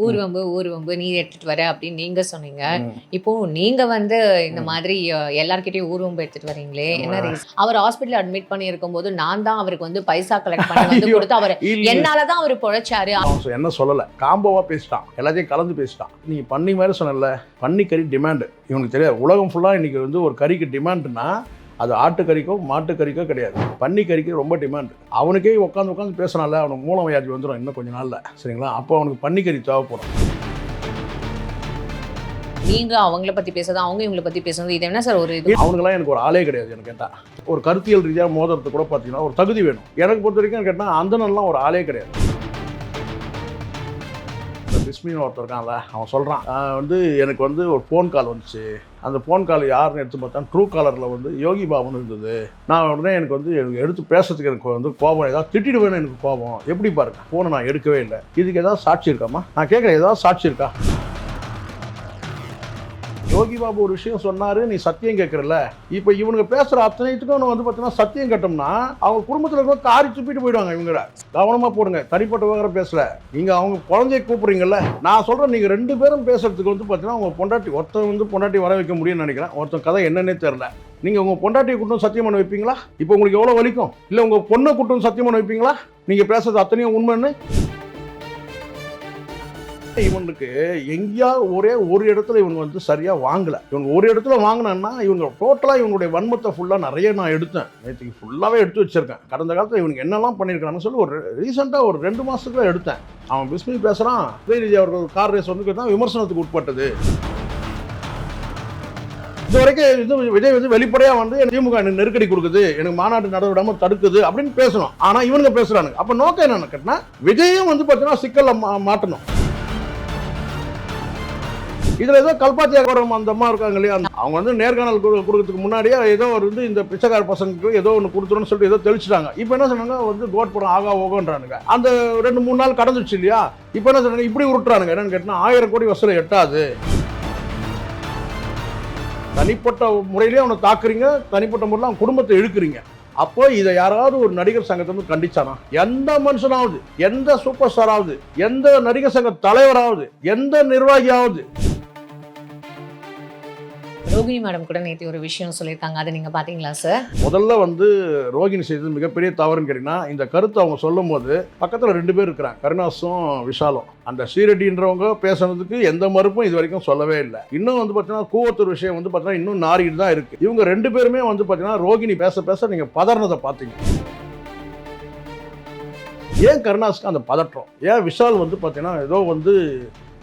ஊர்வம்பு நீ எடுத்துட்டு வர அப்படின்னு நீங்க சொன்னீங்க. இப்போ நீங்க வந்து இந்த மாதிரி எல்லார்கிட்டயும் ஊர்வம்பு எடுத்துட்டு வரீங்களே, என்ன ரீசன்? அவர் ஹாஸ்பிட்டல்ல அட்மிட் பண்ணி இருக்கும்போது, நான் தான் அவருக்கு வந்து பைசா கலெக்ட் பண்ணி வந்து ஐயோ! குடுத்து அவரு இல்ல. என்னால தான் அவரு பொழச்சாரு. அவன் என்ன சொல்லல. காம்போவா பேசிட்டான். எல்லாத்தையும் கலந்து பேசிட்டான். நீ பன்னி மாரி சொன்னல்ல, பன்னி கறி டிமாண்ட். இவனுக்கு தெரியாது. உலகம் ஃபுல்லா இன்னைக்கு வந்து ஒரு கறிக்கு டிமாண்ட்னா, அது ஆட்டுக்கறிக்கோ மாட்டுக்கறிக்கோ கிடையாது. பன்னி கறிக்கு ரொம்ப டிமாண்ட். அவனுக்கே உட்காந்து பேசினால அவனுக்கு மூலம் வியாதி வந்துடும் இன்னும் கொஞ்சம் நாள்ல. சரிங்களா? அப்போ அவனுக்கு பன்னிக்கறி தேவைப்படும். நீங்க அவங்கள பத்தி பேசுறது, அவங்க இவங்கள பத்தி பேசுறது, இது என்ன சார் ஒரு இது? அவனுங்களாம் எனக்கு ஒரு ஆளே கிடையாது எனக்கு கேட்டா. ஒரு கருத்தியல் ரீதியா மோதுறது கூட பார்த்தீங்கன்னா ஒரு தகுதி வேணும். எனக்கு பொறுத்த வரைக்கும் கேட்டா அந்தனெல்லாம் ஒரு ஆளே கிடையாது. பிஸ்மின்னு ஒருத்தர் இருக்கான்ல, அவன் சொல்கிறான் வந்து எனக்கு வந்து ஒரு ஃபோன் கால் வந்துச்சு. அந்த ஃபோன் கால் யாருன்னு எடுத்து பார்த்தா ட்ரூ காலரில் வந்து யோகி பாபுன்னு இருந்தது. நான் உடனே எனக்கு வந்து எடுத்து பேசுறதுக்கு எனக்கு வந்து கோபம், ஏதாவது திட்டிடுவேன்னு எனக்கு கோபம். எப்படி பாருங்க, ஃபோனை நான் எடுக்கவே இல்லை. இதுக்கு ஏதாவது சாட்சி இருக்காமா? நான் கேட்குறேன், ஏதாவது சாட்சி இருக்கா? யோகி பாபு ஒரு விஷயம் சொன்னாரு, நீ சத்தியம் கேட்கறல. இப்போ இவனுங்க பேசுற அத்தனைத்துக்கும் வந்து பார்த்தீங்கன்னா சத்தியம் கேட்டோம்னா அவங்க குடும்பத்தில் இருக்க காரி துப்பிட்டு போயிடுவாங்க. இவங்க கவனமா போடுங்க. தனிப்பட்ட விவகாரம் பேசல. நீங்க அவங்க குழந்தைய கூப்பிடுறீங்கல்ல, நான் சொல்றேன், நீங்க 2 பேரும் பேசுறதுக்கு வந்து பார்த்தீங்கன்னா உங்க பொண்டாட்டி ஒருத்தன் வந்து பொண்டாட்டி வர வைக்க முடியும்னு நினைக்கிறேன். ஒருத்தன் கதை என்னன்னே தெரியல. நீங்க உங்க பொண்டாட்டியை கூட்டம் சத்தியம் பண்ண வைப்பீங்களா? இப்போ உங்களுக்கு எவ்வளவு வலிக்கும்? இல்ல உங்க பொண்ணை கூட்டம் சத்தியம் பண்ண வைப்பீங்களா? நீங்க பேசுறது அத்தனையும் உண்மைன்னு. இவனுக்கு எங்கேயா ஒரே ஒரு இடத்துல இவங்க வந்து சரியா வாங்கல. இவங்க ஒரு இடத்துல வாங்கினா இவங்க டோட்டலா இவங்களுடைய வன்மத்தை ஃபுல்லா நிறைய நான் எடுத்தேன். நேற்றுக்கு ஃபுல்லாவே எடுத்து வச்சிருக்கேன். கடந்த காலத்தில் இவனுக்கு என்னெல்லாம் பண்ணியிருக்காங்கன்னு சொல்லி ஒரு ரீசெண்டா ஒரு 2 மாசத்துக்குள்ள எடுத்தேன். அவன் பிஸ்மி பேசுறான், உதயநிதி அவர்கள் கார் ரேஸ் வந்து தான் விமர்சனத்துக்கு உட்பட்டது. இது வரைக்கும் விஜய் வந்து வெளிப்படையா வந்து திமுக எனக்கு நெருக்கடி கொடுக்குது, எனக்கு மாநாட்டு நடவிடாம தடுக்குது அப்படின்னு பேசணும். ஆனா இவனுங்க பேசுறானுங்க. அப்ப நோக்கம் என்னன்னு கேட்டா, விஜயும் வந்து பார்த்தீங்கன்னா சிக்கல்ல மாட்டணும். இதுல ஏதோ கல்பாத்தியாக அந்த அம்மா இருக்காங்க இல்லையா, அவங்க வந்து நேர்காணல் கொடுக்கறதுக்கு முன்னாடியே ஏதோ ஒரு வந்து இந்த பிச்சைக்கார பசங்களுக்கு ஏதோ ஒன்று கொடுத்துருன்னு சொல்லிட்டு ஏதோ தெளிச்சிட்டாங்க. இப்போ என்ன சொன்னாங்க, வந்து கோட் படம் ஆகா ஓகோன்றானுங்க. அந்த 2-3 நாள் கடந்துச்சு இல்லையா, இப்போ என்ன சொன்னாங்க, இப்படி உருட்டுறானுங்க. என்னன்னு கேட்டா 1000 கோடி வசூல் எட்டாது. தனிப்பட்ட முறையிலேயே அவனை தாக்குறீங்க, தனிப்பட்ட முறையில் அவன் குடும்பத்தை இழுக்கிறீங்க. அப்போ இதை யாராவது ஒரு நடிகர் சங்கத்தை வந்து கண்டிச்சானா? எந்த மனுஷனாவது, எந்த சூப்பர் ஸ்டாராவது, எந்த நடிகர் சங்க தலைவராவது, எந்த நிர்வாகியாவது? ரோகிணி மேடம் கூட நேற்று ஒரு விஷயம் சொல்லியிருக்காங்க, அதை நீங்க பாத்தீங்களா சார்? முதல்ல வந்து ரோகிணி செய்தது மிகப்பெரிய தவறுன்னு கேட்டீங்கன்னா, இந்த கருத்தை அவங்க சொல்லும் போது பக்கத்தில் 2 பேர் இருக்கிறாங்க, கருணாஸும் விஷாலும். அந்த ஸ்ரீரெட்டின்றவங்க பேசுனதுக்கு எந்த மறுப்பும் இது வரைக்கும் சொல்லவே இல்லை. இன்னும் வந்து பார்த்தீங்கன்னா கூவத்தூர் விஷயம் வந்து பார்த்தீங்கன்னா இன்னும் நாரிட்டு தான் இருக்கு. இவங்க 2 பேருமே வந்து பார்த்தீங்கன்னா ரோகிணி பேச நீங்க பதறினதை பார்த்தீங்க. ஏன் கருணாஸுக்கு அந்த பதற்றம்? ஏன் விஷால் வந்து பார்த்தீங்கன்னா ஏதோ வந்து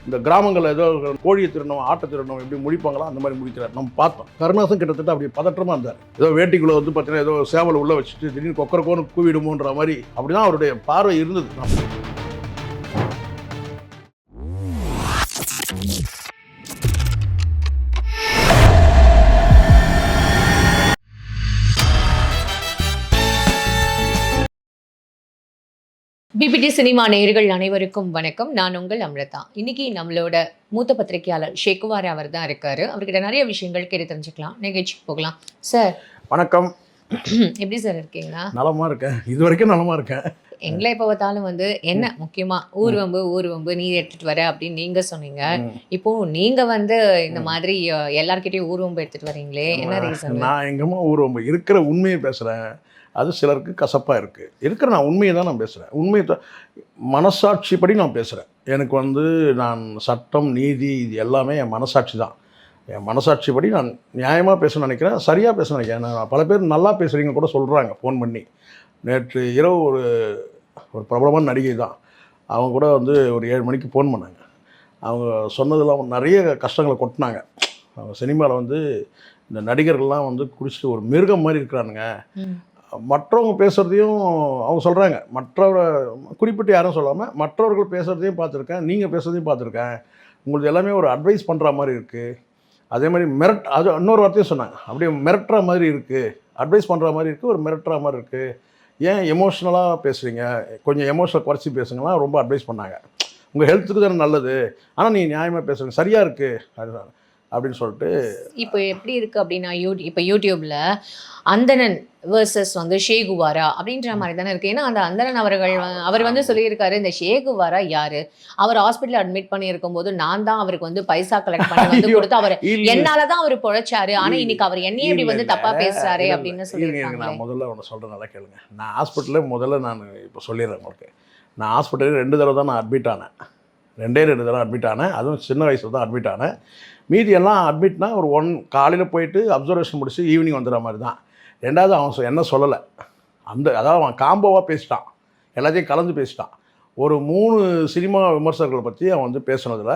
இந்த கிராமங்களில் ஏதோ கோழியை திருடணும், ஆட்டை திருடணும், எப்படி முடிப்பாங்களோ அந்த மாதிரி முடிக்கிறார். நம்ம பார்த்தோம். கருணாஸும் கிட்டத்தட்ட அப்படி பதற்றமாக இருந்தார். ஏதோ வேட்டிக்குள்ளே வந்து பார்த்தீங்கன்னா ஏதோ சேவல் உள்ளே வச்சுட்டு திடீர்னு கொக்கரக்கோன்னு கூவிடுமோன்ற மாதிரி அப்படிதான் அவருடைய பார்வை இருந்தது. பிபிடி சினிமா நேயர்கள் அனைவருக்கும் வணக்கம். நான் உங்கள் அம்ரிதா. இன்னைக்கு நம்மளோட மூத்த பத்திரிகையாளர் ஷேகுவார் அவர் தான் இருக்காரு. அவர்கிட்ட நிறைய விஷயங்கள் கேட்டு தெரிஞ்சுக்கலாம். நிகழ்ச்சிக்கு போகலாம். சார் வணக்கம். எப்படி சார் இருக்கீங்க? நலமா இருக்கேன், இது வரைக்கும் நலமா இருக்கேன். எங்களை எப்போ பார்த்தாலும் வந்து என்ன முக்கியமா ஊர்வம்பு நீ எடுத்துட்டு வர அப்படின்னு நீங்க சொன்னீங்க. இப்போ நீங்க வந்து இந்த மாதிரி எல்லார்கிட்டயும் ஊர்வம்பு எடுத்துட்டு வரீங்களே, என்ன ரீசன்? நான் எங்கம்மா ஊர்வம்பு இருக்கிற உண்மையை பேசுறேன். அது சிலருக்கு கசப்பாக இருக்கிற நான் உண்மையை தான் நான் பேசுகிறேன். உண்மையை மனசாட்சிப்படி நான் பேசுகிறேன். எனக்கு வந்து நான் சட்டம் நீதி இது எல்லாமே என் மனசாட்சி தான். என் மனசாட்சிப்படி நான் நியாயமாக பேசணும்னு நினைக்கிறேன், சரியாக பேச நினைக்கிறேன். நான் பல பேர் நல்லா பேசுகிறீங்க கூட சொல்கிறாங்க ஃபோன் பண்ணி. நேற்று இரவு ஒரு பிரபலமான நடிகை தான், அவங்க கூட வந்து ஒரு 7 மணிக்கு ஃபோன் பண்ணாங்க. அவங்க சொன்னதெல்லாம் நிறைய கஷ்டங்களை கொட்டினாங்க. அவங்க சினிமாவில் வந்து இந்த நடிகர்கள்லாம் வந்து குடிச்சிட்டு ஒரு மிருகம் மாதிரி இருக்கிறானுங்க. மற்றவங்க பேசுகிறதையும் அவங்க சொல்கிறாங்க. குறிப்பிட்டு யாரும் சொல்லாமல் மற்றவர்கள் பேசுகிறதையும் பார்த்துருக்கேன், நீங்கள் பேசுகிறதையும் பார்த்துருக்கேன். உங்களுக்கு எல்லாமே ஒரு அட்வைஸ் பண்ணுற மாதிரி இருக்குது. அதே மாதிரி அது இன்னொரு வார்த்தையும் சொன்னாங்க, அப்படியே மிரட்டுற மாதிரி இருக்குது, அட்வைஸ் பண்ணுற மாதிரி இருக்குது, ஒரு மிரட்டுற மாதிரி இருக்குது. ஏன் எமோஷ்னலாக பேசுகிறீங்க, கொஞ்சம் எமோஷனல் குறைச்சி பேசுங்கலாம் ரொம்ப அட்வைஸ் பண்ணாங்க. உங்கள் ஹெல்த்துக்கு தானே நல்லது, ஆனால் நீங்கள் நியாயமாக பேசுகிறீங்க, சரியாக இருக்குது. அதுதான் அப்படின்னு சொல்லிட்டு. இப்போ எப்படி இருக்கு அப்படின்னா இப்போ யூடியூப்ல அந்தணன் வேர்சஸ் வந்து ஷேகுவாரா அப்படின்ற மாதிரி தானே இருக்கு. ஏன்னா அந்த அந்தணன் அவர் வந்து சொல்லியிருக்காரு, இந்த ஷேகுவாரா யாரு, அவர் ஹாஸ்பிட்டல் அட்மிட் பண்ணி இருக்கும்போது நான் தான் அவருக்கு வந்து பைசா கலெக்ட் பண்ணி வந்து ஐயோ, கொடுத்து அவர் இல்ல என்னாலதான் அவர் பொழைச்சாரு, ஆனா இன்னைக்கு அவர் என்னையே இப்படி இல்ல வந்து இல்ல தப்பா பேசுறாரு இல்ல இல்ல அப்படின்னு இருங்க, சொல்லியிருக்காங்களே. நான் முதல்ல ஒன்று சொல்கிறேன், நல்லா கேளுங்க. நான் ஹாஸ்பிட்டலில் முதல்ல நான் இப்போ சொல்லிடுறேன் உங்களுக்கு. நான் ஹாஸ்பிட்டலில் 2 தடவை தான் நான் அட்மிட் ஆனேன். 2 தடவை அட்மிட் ஆனேன். அதுவும் சின்ன வயசில் தான் அட்மிட் ஆனேன். மீதி எல்லாம் அட்மிட்னா ஒரு காலையில் போயிட்டு அப்சர்வேஷன் முடிச்சு ஈவினிங் வந்துடுற மாதிரி தான். 2வது அவன் என்ன சொல்லலை, அதாவது அவன் காம்போவாக பேசிட்டான், எல்லாத்தையும் கலந்து பேசிட்டான். ஒரு 3 சினிமா விமர்சகர்களை பற்றி அவன் வந்து பேசுனதில்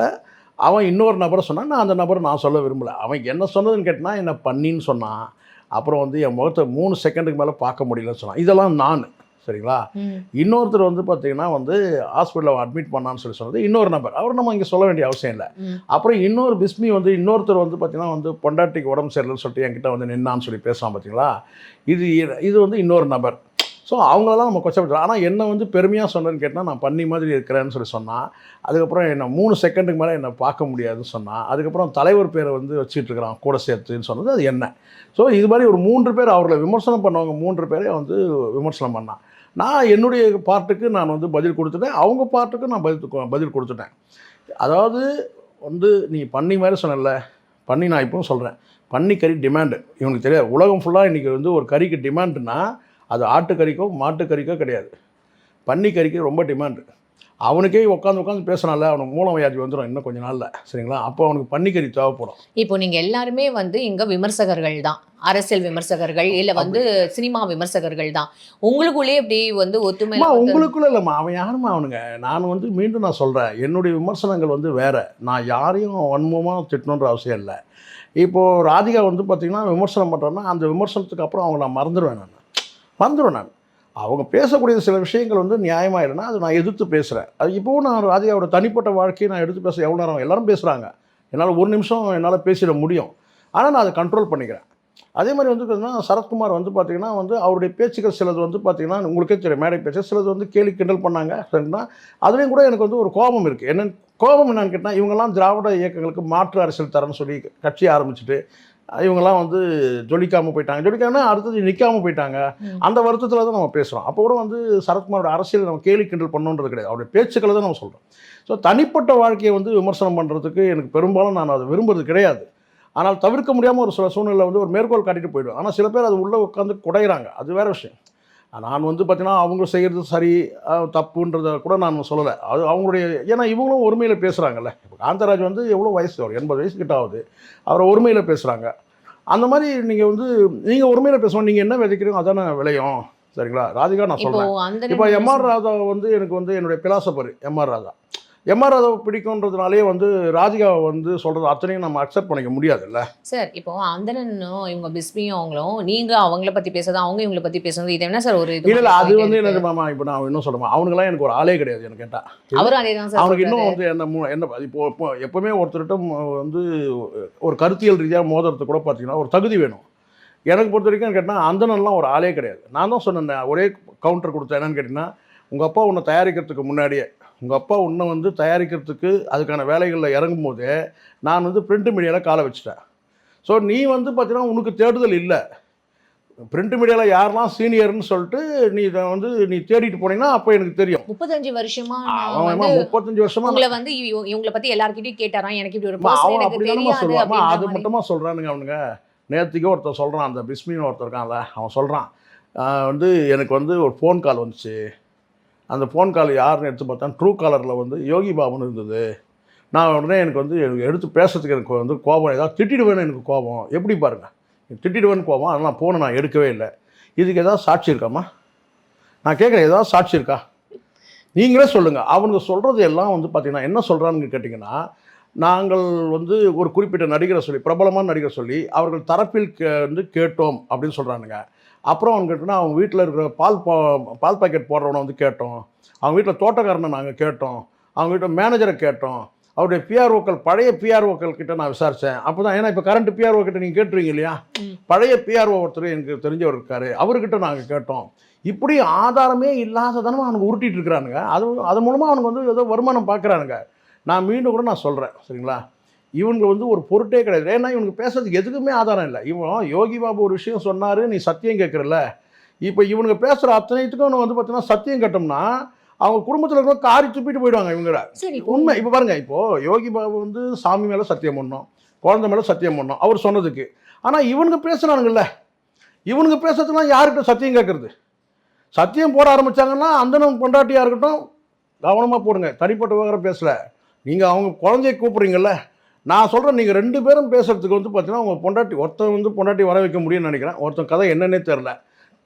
அவன் இன்னொரு நபரை சொன்னான். நான் அந்த நபரை நான் சொல்ல விரும்பலை. அவன் என்ன சொன்னதுன்னு கேட்டினா என்ன பண்ணின்னு சொன்னான். அப்புறம் வந்து என் முகத்தை 3 செகண்டுக்கு மேலே பார்க்க முடியலன்னு சொன்னான். இதெல்லாம் நான் சரிங்களா. இன்னொருத்தர் வந்து பார்த்தீங்கன்னா வந்து ஹாஸ்பிட்டலில் அட்மிட் பண்ணான்னு சொன்னது இன்னொரு நபர். அவர் நம்ம இங்கே சொல்ல வேண்டிய அவசியம் இல்லை. அப்புறம் இன்னொரு பிஸ்மி வந்து இன்னொருத்தர் வந்து பார்த்தீங்கன்னா வந்து பொண்டாட்டிக்கு உடம்பு சரியில்லைன்னு சொல்லிட்டு என்கிட்ட வந்து நின்னான்னு சொல்லி பேசலாம் பார்த்தீங்களா. இது வந்து இன்னொரு நபர். ஸோ அவங்களெல்லாம் நம்ம கொச்சப்படுத்தலாம். ஆனால் என்ன வந்து பெருமையாக சொன்னேன்னு கேட்டால் நான் பண்ணி மாதிரி இருக்கிறேன்னு சொல்லி சொன்னான். அதுக்கப்புறம் என்ன 3 செகண்டுக்கு மேலே என்னை பார்க்க முடியாதுன்னு சொன்னான். அதுக்கப்புறம் தலைவர் பேரை வந்து வச்சுட்டு இருக்கிறான் கூட சேர்த்துன்னு சொன்னது அது என்ன. ஸோ இது மாதிரி ஒரு 3 பேர் அவர்களை விமர்சனம் பண்ணவங்க 3 பேரை வந்து விமர்சனம் பண்ணான். நான் என்னுடைய பார்ட்டுக்கு நான் வந்து பதில் கொடுத்துட்டேன், அவங்க பார்ட்டுக்கு நான் பதில் கொடுத்துட்டேன். அதாவது வந்து நீ பண்ணி மாதிரி சொன்னல, பண்ணி நான் இப்பவும் சொல்கிறேன், பன்னி கறி டிமாண்டு இவனுக்கு தெரியாது. உலகம் ஃபுல்லாக இன்றைக்கி வந்து ஒரு கறிக்கு டிமாண்டுனா அது ஆட்டுக்கறிக்கோ மாட்டுக்கறிக்கோ கிடையாது, பன்னி கறிக்கு ரொம்ப டிமாண்டு. அவனுக்கே உட்காந்து பேசினால அவனுக்கு மூலம் வியாதி வந்துடும் இன்னும் கொஞ்சம் நாளில், சரிங்களா. அப்போ அவனுக்கு பன்னிக்கறி தேவைப்படும். இப்போ நீங்கள் எல்லாருமே வந்து இங்கே விமர்சகர்கள் தான், அரசியல் விமர்சகர்கள் இல்லை வந்து சினிமா விமர்சகர்கள் தான். உங்களுக்குள்ளேயே இப்படி வந்து ஒத்துமை உங்களுக்குள்ள இல்லைம்மா, அவன் யாருமா அவனுங்க. நான் வந்து மீண்டும் நான் சொல்கிறேன், என்னுடைய விமர்சனங்கள் வந்து வேறு. நான் யாரையும் வன்மமாக திட்டணுன்ற அவசியம் இல்லை. இப்போது ராதிகா வந்து பார்த்திங்கன்னா விமர்சனம் பண்ணுறேன்னா அந்த விமர்சனத்துக்கு அப்புறம் அவங்க நான் மறந்துடுவேன். நான் அவங்க பேசக்கூடிய சில விஷயங்கள் வந்து நியாயமாக இல்லைன்னா அது நான் எதிர்த்து பேசுகிறேன். அது இப்போவும் நான் ராதிகாவோட தனிப்பட்ட வாழ்க்கையை நான் எடுத்து பேச எவ்வளோ நேரம் எல்லோரும் பேசுகிறாங்க, என்னால் ஒரு நிமிஷம் என்னால் பேசிட முடியும். ஆனால் நான் அதை கண்ட்ரோல் பண்ணிக்கிறேன். அதே மாதிரி வந்து பார்த்தீங்கன்னா சரத்குமார் வந்து பார்த்திங்கன்னா வந்து அவருடைய பேச்சுக்கள் சிலது வந்து பார்த்திங்கன்னா உங்களுக்கே தெரியும், மேடை பேச்சு சிலது வந்து கேலி கிண்டல் பண்ணாங்க சரிங்களா. அதுலேயும் கூட எனக்கு வந்து ஒரு கோபம் இருக்குது. என்னென்னு கேட்டால் இவங்கெல்லாம் திராவிட இயக்கங்களுக்கு மாற்று அரசியல் தரேன்னு சொல்லி கட்சி ஆரம்பிச்சுட்டு இவங்கெல்லாம் வந்து ஜொலிக்காமல் போயிட்டாங்க, அடுத்தது நிற்காமல் போயிட்டாங்க. அந்த வருத்தத்தில் தான் நம்ம பேசுகிறோம். அப்போ கூட வந்து சரத்குமாரோட அரசியல் நம்ம கேலி கிண்டல் பண்ணணுன்றது கிடையாது, அவருடைய பேச்சுக்களை தான் நம்ம சொல்கிறோம். ஸோ தனிப்பட்ட வாழ்க்கையை வந்து விமர்சனம் பண்ணுறதுக்கு எனக்கு பெரும்பாலும் நான் அதை விரும்புறது கிடையாது. ஆனால் தவிர்க்க முடியாமல் ஒரு சில சூழ்நிலை வந்து ஒரு மேற்கோள் காட்டிட்டு போயிடுவேன். ஆனால் சில பேர் அது உள்ளே உட்காந்து குடையிறாங்க, அது வேறு விஷயம். நான் வந்து பார்த்தீங்கன்னா அவங்க செய்கிறது சரி தப்புன்றதை கூட நான் சொல்லலை. அது அவங்களுடைய, ஏன்னா இவங்களும் ஒருமையில் பேசுகிறாங்கல்ல. இப்போ காந்தராஜ் வந்து எவ்வளோ வயசு, அவர் 80 வயசு கிட்ட ஆகுது, அவரை ஒருமையில் பேசுகிறாங்க. அந்த மாதிரி நீங்கள் வந்து நீங்கள் ஒருமையில் பேசுவோம், நீங்கள் என்ன விதைக்கிறீங்க அதானே விளையும், சரிங்களா. ராதிகா நான் சொல்கிறேன், இப்போ எம்ஆர் ராதா வந்து எனக்கு வந்து என்னுடைய பிலாசபர் எம்ஆர் ராதாவை பிடிக்குன்றதுனாலே வந்து ராதிகாவை வந்து சொல்கிறது அத்தனையும் நம்ம அக்செப்ட் பண்ணிக்க முடியாதுல்ல சார். இப்போ அந்தனனும் இவங்க பிஸ்மியும் அவங்களும் நீங்கள் அவங்கள பற்றி பேசுறது, அவங்க இவங்களை பற்றி பேசுறது, இது என்ன சார் ஒரு இது இல்லை அது வந்து எனக்கு மாமா. இப்போ நான் இன்னும் சொல்லுவேன், அவனுங்களாம் எனக்கு ஒரு ஆளே கிடையாது. எனக்கு கேட்டால் அவரும் அதே தான் சார். அவனுக்கு இன்னும் வந்து என்ன இப்போ எப்போவுமே ஒருத்தர்கிட்ட வந்து ஒரு கருத்தியல் ரீதியாக மோதுறதுக்கு கூட பார்த்தீங்கன்னா ஒரு தகுதி வேணும். எனக்கு பொறுத்த வரைக்கும் கேட்டால் அந்தனன்லாம் ஒரு ஆளே கிடையாது. நான் தான் சொன்னேன், ஒரே கவுண்டர் கொடுத்தேன். என்னன்னு கேட்டிங்கன்னா, உங்கள் அப்பா உன்னை தயாரிக்கிறதுக்கு முன்னாடியே, உங்கள் அப்பா உன்னை வந்து தயாரிக்கிறதுக்கு அதுக்கான வேலைகளில் இறங்கும் போதே நான் வந்து பிரிண்ட் மீடியாவில் காலை வச்சுட்டேன். ஸோ நீ வந்து பார்த்தீங்கன்னா உனக்கு தேடுதல் இல்லை. பிரிண்ட் மீடியாவில் யாரெல்லாம் சீனியர்னு சொல்லிட்டு நீ தேடிட்டு போனீங்கன்னா அப்போ எனக்கு தெரியும். 35 வருஷமா 35 வருஷமா உங்களை வந்து இவங்களை பற்றி எல்லாருக்கிட்டையும் கேட்டாராம், எனக்கு இப்படி ஒரு அவன் அப்படி தானே சொல்லுவான். அது மட்டுமா சொல்கிறானுங்க அவனுங்க. நேற்றுக்கே ஒருத்தர் சொல்கிறான், அந்த பிஸ்மின்னு ஒருத்தர் இருக்கான்ல, அவன் சொல்கிறான் வந்து எனக்கு வந்து ஒரு ஃபோன் கால் வந்துச்சு. அந்த ஃபோன் கால் யாருன்னு எடுத்து பார்த்தா ட்ரூ காலரில் வந்து யோகி பாபுன்னு இருந்தது. நான் உடனே எனக்கு வந்து எடுத்து பேசுறதுக்கு எனக்கு வந்து கோபம், ஏதாவது திட்டிடுவேன்னு எனக்கு கோபம். எப்படி பாருங்கள், திட்டிடுவேன்னு கோபம். அதனால் ஃபோனை நான் எடுக்கவே இல்லை. இதுக்கு ஏதாவது சாட்சி இருக்காம்மா? நான் கேட்குறேன், ஏதாவது சாட்சி இருக்கா? நீங்களே சொல்லுங்கள். அவனுங்க சொல்கிறது எல்லாம் வந்து பார்த்திங்கன்னா என்ன சொல்கிறான்னு கேட்டிங்கன்னா, நாங்கள் வந்து ஒரு குறிப்பிட்ட நடிகரை சொல்லி, பிரபலமான நடிகரை சொல்லி அவர்கள் தரப்பில் வந்து கேட்டோம் அப்படின்னு சொல்கிறானுங்க. அப்புறம் அவங்க கேட்டோன்னா அவங்க வீட்டில் இருக்கிற பால் பாக்கெட் போடுறவனை வந்து கேட்டோம், அவங்க வீட்டில் தோட்டக்காரனை நாங்கள் கேட்டோம், அவங்க வீட்டில் மேனேஜரை கேட்டோம், அவருடைய பிஆர்ஓக்கள் பழைய பிஆர்ஓக்கள் கிட்ட நான் விசாரித்தேன். அப்போ தான், ஏன்னா இப்போ கரண்ட் பிஆர்ஓ கிட்ட நீங்கள் கேட்டுருவீங்க இல்லையா, பழைய பிஆர்ஓ ஒருத்தர் எனக்கு தெரிஞ்சவர் இருக்கார், அவர்கிட்ட நாங்கள் கேட்டோம். இப்படி ஆதாரமே இல்லாததானே அவனுக்கு உருட்டிகிட்டு இருக்கிறானுங்க. அது மூலமாக அவனுக்கு வந்து ஏதோ வருமானம் பார்க்குறானுங்க. நான் மீண்டும் கூட நான் சொல்கிறேன், சரிங்களா, இவங்க வந்து ஒரு பொருட்டே கிடையாது. ஏன்னா இவனுக்கு பேசுறதுக்கு எதுக்குமே ஆதாரம் இல்லை. இவன் யோகி பாபு ஒரு விஷயம் சொன்னார், நீ சத்தியம் கேட்குறல. இப்போ இவனுங்க பேசுகிற அத்தனைத்துக்கும் வந்து பார்த்தீங்கன்னா சத்தியம் கேட்டோம்னா அவங்க குடும்பத்தில் இருக்கிற காரி துப்பிட்டு போயிடுவாங்க இவங்க. சரி உண்மை இப்போ பாருங்க, இப்போது யோகி பாபு வந்து சாமி மேலே சத்தியம் பண்ணோம், குழந்தை மேலே சத்தியம் பண்ணோம் அவர் சொன்னதுக்கு. ஆனால் இவனுங்க பேசுகிறானுங்கல்ல, இவனுங்க பேசுறதுலாம் யார்கிட்ட சத்தியம் கேட்குறது? சத்தியம் போட ஆரம்பித்தாங்கன்னா அந்தனம் பொண்டாட்டியாக இருக்கட்டும் கவனமாக போடுங்க. தனிப்பட்ட விவகாரம் பேசலை, நீங்கள் அவங்க குழந்தைய கூப்பிட்றீங்கல்ல. நான் சொல்கிறேன், நீங்கள் 2 பேரும் பேசுகிறதுக்கு வந்து பார்த்தீங்கன்னா உங்கள் பொண்டாட்டி ஒருத்தன் வந்து பொண்டாட்டி வர வைக்க முடியும்னு நினைக்கிறேன். ஒருத்தன் கதை என்னன்னே தெரில.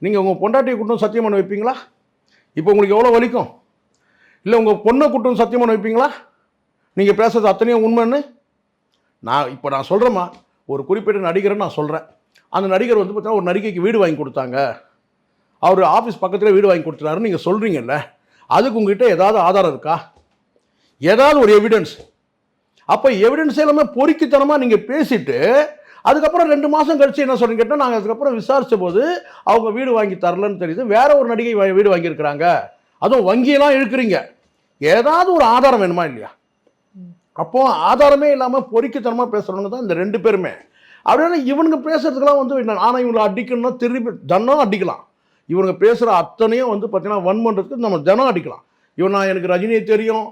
நீங்கள் உங்கள் பொண்டாட்டியை கூட்டம் சத்தியம் பண்ண வைப்பீங்களா? இப்போ உங்களுக்கு எவ்வளோ வலிக்கும்? இல்லை உங்கள் பொண்ணை கூட்டம் சத்தியம் பண்ண வைப்பீங்களா? நீங்கள் பேசுறது அத்தனையும் உண்மைன்னு. நான் சொல்கிறேம்மா, ஒரு குறிப்பிட்ட நடிகரை நான் சொல்கிறேன். அந்த நடிகர் வந்து பார்த்தீங்கன்னா ஒரு நடிகைக்கு வீடு வாங்கி கொடுத்தாங்க, அவர் ஆஃபீஸ் பக்கத்தில் வீடு வாங்கி கொடுத்துட்டாருன்னு நீங்கள் சொல்கிறீங்கல்ல, அதுக்கு உங்ககிட்ட ஏதாவது ஆதாரம் இருக்கா? ஏதாவது ஒரு எவிடன்ஸ்? அப்போ எவிடன்ஸ் எல்லாமே பொறுக்கித்தனமாக நீங்கள் பேசிட்டு அதுக்கப்புறம் 2 மாதம் கழிச்சு என்ன சொல்றீங்க கேட்டால், நாங்கள் அதுக்கப்புறம் விசாரித்த போது அவங்க வீடு வாங்கி தரலன்னு தெரியுது, வேற ஒரு நடிகை வீடு வாங்கியிருக்கிறாங்க, அதுவும் வங்கியெல்லாம் இழுக்கிறீங்க. ஏதாவது ஒரு ஆதாரம் வேணுமா இல்லையா? அப்போ ஆதாரமே இல்லாமல் பொறுக்கித்தனமாக பேசுகிறவங்க தான் இந்த 2 பேருமே. அப்படின்னா இவனுங்க பேசுறதுக்கெல்லாம் வந்து ஆனால் இவங்களை அடிக்கணும்னா திருப்பி தன்னம் அடிக்கலாம். இவங்க பேசுகிற அத்தனையும் வந்து பார்த்தீங்கன்னா வன்மன்றதுக்கு நம்ம தினம் அடிக்கலாம். நான் எனக்கு ரஜினியை தெரியும்,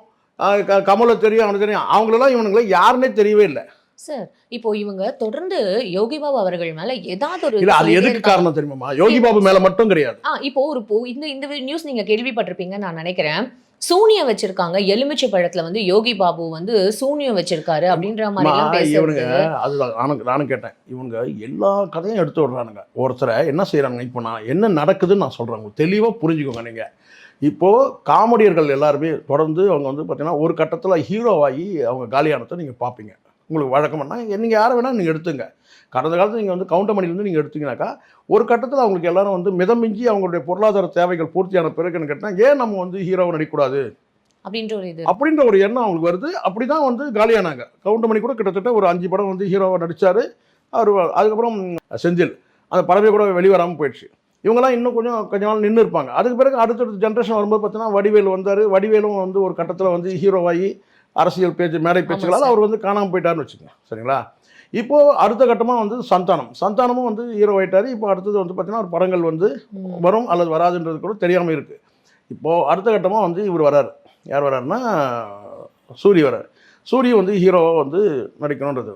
கமலை தெரியும், அவனுக்கு தெரியும், அவங்களெல்லாம் இவனுங்களை யாருன்னே தெரியவே இல்லை. சார் இப்போ இவங்க தொடர்ந்து யோகி பாபு அவர்கள் மேல ஏதாவது ஒரு இல்ல, அது எதுக்கு காரணம் தெரியுமா? யோகி பாபு மேல மட்டும் கிடையாது. இப்போ இந்த நியூஸ் நீங்க கேள்விப்பட்டிருப்பீங்கன்னு நான் நினைக்கிறேன். சூனியம் வச்சிருக்காங்க, எலுமிச்சை பழத்துல வந்து யோகி பாபு வந்து சூனியம் வச்சிருக்காரு அப்படின்ற மாதிரி எல்லாம் இவனுங்க. பேசுறாங்க. அதுதான் நானும் கேட்டேன். இவங்க எல்லா கதையும் எடுத்து விடுறானுங்க. ஒருத்தரை என்ன செய்யறாங்க, இப்போ நான் என்ன நடக்குதுன்னு நான் சொல்றேன், தெளிவா புரிஞ்சுக்கோங்க. நீங்க இப்போ காமெடியர்கள் எல்லாருமே தொடர்ந்து அவங்க வந்து பார்த்தீங்கன்னா ஒரு கட்டத்தில் ஹீரோவாகி அவங்க காலியானத்தை நீங்கள் பார்ப்பீங்க. உங்களுக்கு வழக்கம்னா நீங்கள் யாரை வேணால் நீங்கள் எடுத்துங்க. கடந்த காலத்தில் நீங்கள் வந்து கவுண்டமணிலேருந்து நீங்கள் எடுத்தீங்கன்னாக்கா ஒரு கட்டத்தில் அவங்களுக்கு எல்லாரும் வந்து மிதமிஞ்சி அவங்களுடைய பொருளாதார தேவைகள் பூர்த்தியான பிறகுன்னு கேட்டால் ஏன் நம்ம வந்து ஹீரோவை நடிக்கக்கூடாது அப்படின்ற ஒரு எண்ணம் அவங்களுக்கு வருது. அப்படி தான் வந்து காலியானாங்க. கவுண்டமணி கூட கிட்டத்தட்ட ஒரு 5 படம் வந்து ஹீரோவை நடித்தார் அவர். அதுக்கப்புறம் செந்தில் அந்த படமே கூட வெளிவராமல் போயிடுச்சு. இவங்கெல்லாம் இன்னும் கொஞ்ச நாள் நின்று இருப்பாங்க. அதுக்கு பிறகு அடுத்தடுத்த ஜென்ரேஷன் வரும்போது பார்த்தீங்கன்னா வடிவேலு வந்தார். வடிவேலும் வந்து ஒரு கட்டத்தில் வந்து ஹீரோவாகி அரசியல் பேச்சு மேடை பேச்சுகளால் அவர் வந்து காணாமல் போயிட்டார்னு வச்சுக்கோங்க, சரிங்களா? இப்போது அடுத்த கட்டமாக வந்து சந்தானமும் வந்து ஹீரோ ஆகிட்டார். இப்போ அடுத்தது வந்து பார்த்தீங்கன்னா ஒரு படங்கள் வந்து வரும் அல்லது வராதுன்றது கூட தெரியாமல் இருக்குது. இப்போது அடுத்த கட்டமாக வந்து இவர் வராரு. யார் வராருன்னா சூரி வரார். சூரிய வந்து ஹீரோவாக வந்து நடிக்கணுன்றது.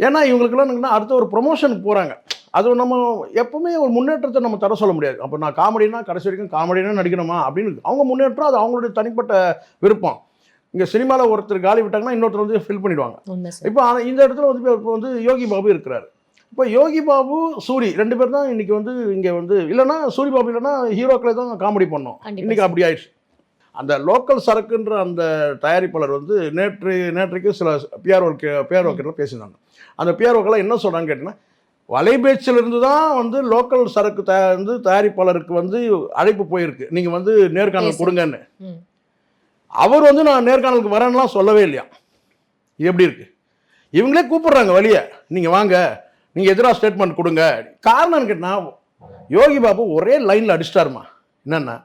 ஏன்னா இவங்களுக்குலாம் என்னன்னா அடுத்த ஒரு ப்ரொமோஷனுக்கு போகிறாங்க. அது நம்ம எப்பவுமே ஒரு முன்னேற்றத்தை நம்ம தர சொல்ல முடியாது. அப்போ நான் காமெடினா கடைசி வரைக்கும் காமெடினா நடிக்கணுமா அப்படின்னு அவங்க முன்னேற்றம், அது அவங்களுடைய தனிப்பட்ட விருப்பம். இங்கே சினிமாவில் ஒருத்தர் காலி விட்டாங்கன்னா இன்னொருத்தர் வந்து ஃபில் பண்ணிடுவாங்க. இப்போ இந்த இடத்துல வந்து இப்போ வந்து யோகி பாபு இருக்கிறார். இப்போ யோகி பாபு சூரி 2 பேர் தான் இன்றைக்கி வந்து இங்கே வந்து இல்லைன்னா சூரி பாபு இல்லைன்னா ஹீரோக்களை தான் காமெடி பண்ணோம். இன்றைக்கி அப்படி ஆயிடுச்சு. அந்த லோக்கல் சரக்குன்ற அந்த தயாரிப்பாளர் வந்து நேற்றைக்கு சில பிஆர்ஓக்கிட்ட பேசினாங்க. அந்த பிஆர்ஓக்கெல்லாம் என்ன சொல்கிறாங்க கேட்டிங்கன்னா, வலைபேச்சிலிருந்து தான் வந்து லோக்கல் சரக்கு வந்து தயாரிப்பாளருக்கு வந்து அழைப்பு போயிருக்கு, நீங்கள் வந்து நேர்காணல் கொடுங்கன்னு. அவர் வந்து நான் நேர்காணலுக்கு வரேன்னுலாம் சொல்லவே இல்லையா. இது எப்படி இருக்குது? இவங்களே கூப்பிட்றாங்க வழியை, நீங்கள் வாங்க, நீங்கள் எதிராக ஸ்டேட்மெண்ட் கொடுங்க. காரணம் கேட்டால் யோகி பாபு ஒரே லைனில் அடிச்சிட்டாருமா. என்னென்னா